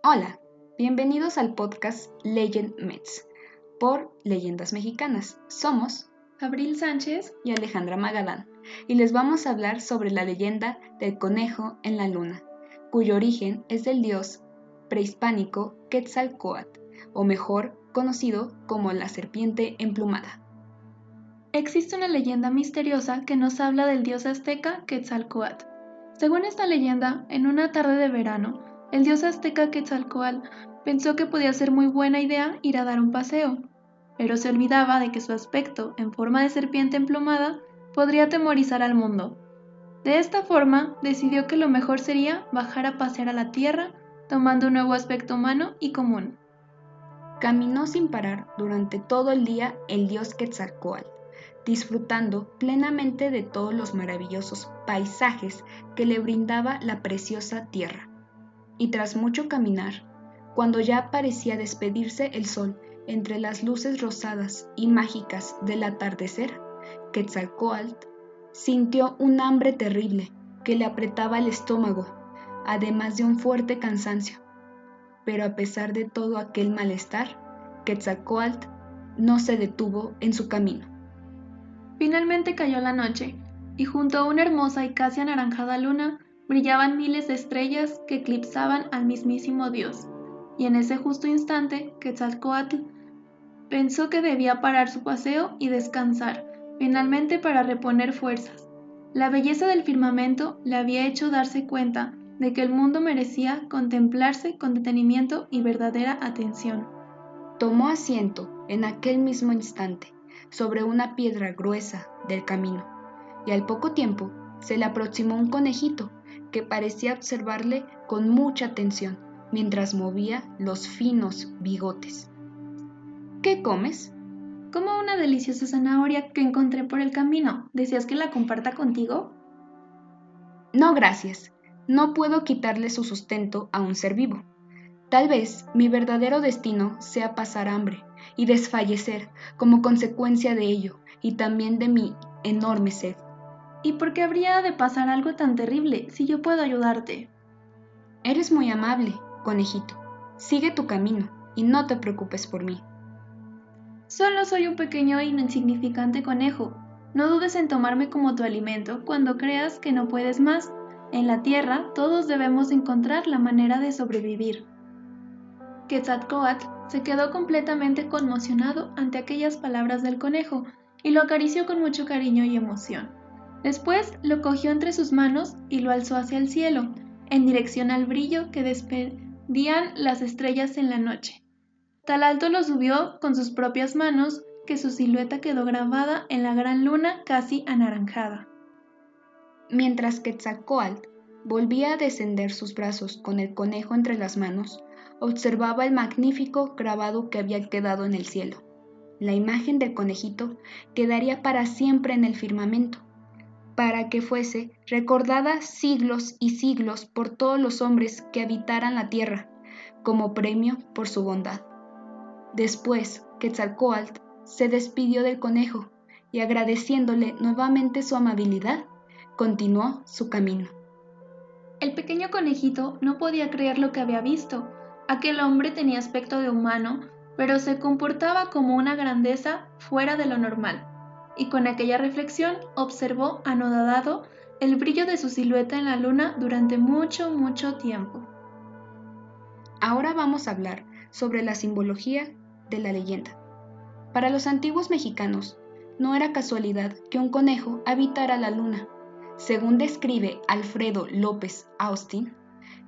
Hola, bienvenidos al podcast Legend Mets por Leyendas Mexicanas. Somos Abril Sánchez y Alejandra Magadán y les vamos a hablar sobre la leyenda del conejo en la luna, cuyo origen es del dios prehispánico Quetzalcóatl, o mejor conocido como la serpiente emplumada. Existe una leyenda misteriosa que nos habla del dios azteca Quetzalcóatl. Según esta leyenda, en una tarde de verano, el dios azteca Quetzalcóatl pensó que podía ser muy buena idea ir a dar un paseo, pero se olvidaba de que su aspecto en forma de serpiente emplumada podría atemorizar al mundo. De esta forma, decidió que lo mejor sería bajar a pasear a la tierra, tomando un nuevo aspecto humano y común. Caminó sin parar durante todo el día el dios Quetzalcóatl, disfrutando plenamente de todos los maravillosos paisajes que le brindaba la preciosa tierra. Y tras mucho caminar, cuando ya parecía despedirse el sol entre las luces rosadas y mágicas del atardecer, Quetzalcóatl sintió un hambre terrible que le apretaba el estómago, además de un fuerte cansancio. Pero a pesar de todo aquel malestar, Quetzalcóatl no se detuvo en su camino. Finalmente cayó la noche, y junto a una hermosa y casi anaranjada luna brillaban miles de estrellas que eclipsaban al mismísimo Dios. Y en ese justo instante, Quetzalcóatl pensó que debía parar su paseo y descansar, finalmente para reponer fuerzas. La belleza del firmamento le había hecho darse cuenta de que el mundo merecía contemplarse con detenimiento y verdadera atención. Tomó asiento en aquel mismo instante sobre una piedra gruesa del camino, y al poco tiempo se le aproximó un conejito que parecía observarle con mucha atención mientras movía los finos bigotes. ¿Qué comes? Como una deliciosa zanahoria que encontré por el camino. ¿Deseas que la comparta contigo? No, gracias. No puedo quitarle su sustento a un ser vivo. Tal vez mi verdadero destino sea pasar hambre y desfallecer como consecuencia de ello y también de mi enorme sed. ¿Y por qué habría de pasar algo tan terrible si yo puedo ayudarte? Eres muy amable, conejito. Sigue tu camino y no te preocupes por mí. Solo soy un pequeño e insignificante conejo. No dudes en tomarme como tu alimento cuando creas que no puedes más. En la tierra todos debemos encontrar la manera de sobrevivir. Quetzalcóatl se quedó completamente conmocionado ante aquellas palabras del conejo y lo acarició con mucho cariño y emoción. Después lo cogió entre sus manos y lo alzó hacia el cielo, en dirección al brillo que despedían las estrellas en la noche. Tal alto lo subió con sus propias manos que su silueta quedó grabada en la gran luna casi anaranjada. Mientras Quetzalcóatl volvía a descender sus brazos con el conejo entre las manos, observaba el magnífico grabado que había quedado en el cielo. La imagen del conejito quedaría para siempre en el firmamento, para que fuese recordada siglos y siglos por todos los hombres que habitaran la tierra, como premio por su bondad. Después, Quetzalcóatl se despidió del conejo y agradeciéndole nuevamente su amabilidad, continuó su camino. El pequeño conejito no podía creer lo que había visto. Aquel hombre tenía aspecto de humano, pero se comportaba como una grandeza fuera de lo normal. Y con aquella reflexión observó anodadado el brillo de su silueta en la luna durante mucho, mucho tiempo. Ahora vamos a hablar sobre la simbología de la leyenda. Para los antiguos mexicanos, no era casualidad que un conejo habitara la luna. Según describe Alfredo López Austin,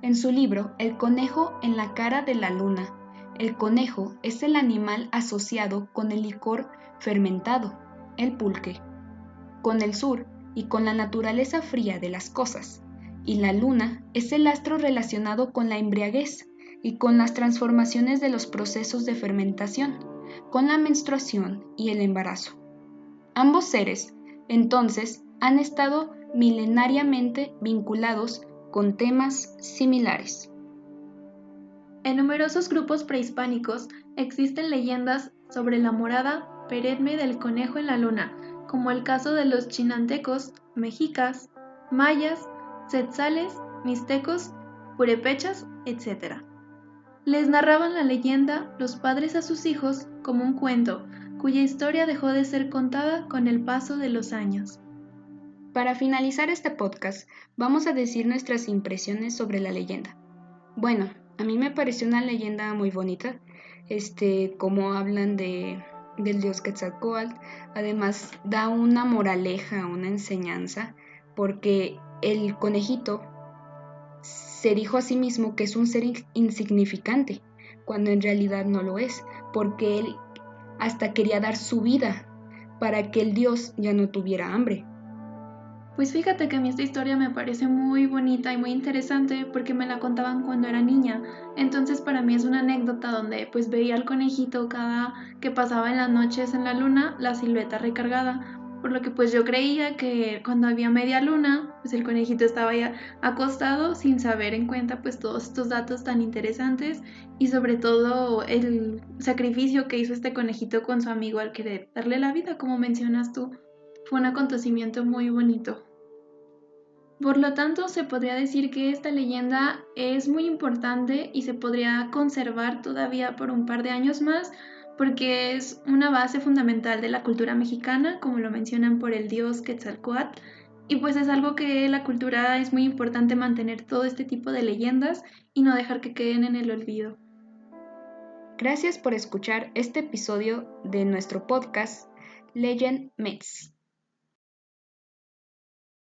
en su libro El conejo en la cara de la luna, el conejo es el animal asociado con el licor fermentado, el pulque, con el sur y con la naturaleza fría de las cosas, y la luna es el astro relacionado con la embriaguez y con las transformaciones de los procesos de fermentación, con la menstruación y el embarazo. Ambos seres, entonces, han estado milenariamente vinculados con temas similares. En numerosos grupos prehispánicos existen leyendas sobre la morada perenne del conejo en la luna, como el caso de los chinantecos, mexicas, mayas, tzetzales, mixtecos, purépechas, etc. Les narraban la leyenda los padres a sus hijos como un cuento, cuya historia dejó de ser contada con el paso de los años. Para finalizar este podcast, vamos a decir nuestras impresiones sobre la leyenda. Bueno, a mí me pareció una leyenda muy bonita, como hablan del dios Quetzalcóatl. Además da una moraleja, una enseñanza, porque el conejito se dijo a sí mismo que es un ser insignificante, cuando en realidad no lo es, porque él hasta quería dar su vida para que el dios ya no tuviera hambre. Pues fíjate que a mí esta historia me parece muy bonita y muy interesante porque me la contaban cuando era niña. Entonces para mí es una anécdota donde pues veía al conejito cada que pasaba en las noches en la luna, la silueta recargada. Por lo que pues yo creía que cuando había media luna, pues el conejito estaba ya acostado sin saber en cuenta pues todos estos datos tan interesantes y sobre todo el sacrificio que hizo este conejito con su amigo al querer darle la vida, como mencionas tú. Fue un acontecimiento muy bonito. Por lo tanto, se podría decir que esta leyenda es muy importante y se podría conservar todavía por un par de años más porque es una base fundamental de la cultura mexicana, como lo mencionan por el dios Quetzalcóatl, y pues es algo que la cultura es muy importante mantener todo este tipo de leyendas y no dejar que queden en el olvido. Gracias por escuchar este episodio de nuestro podcast Legend Myths.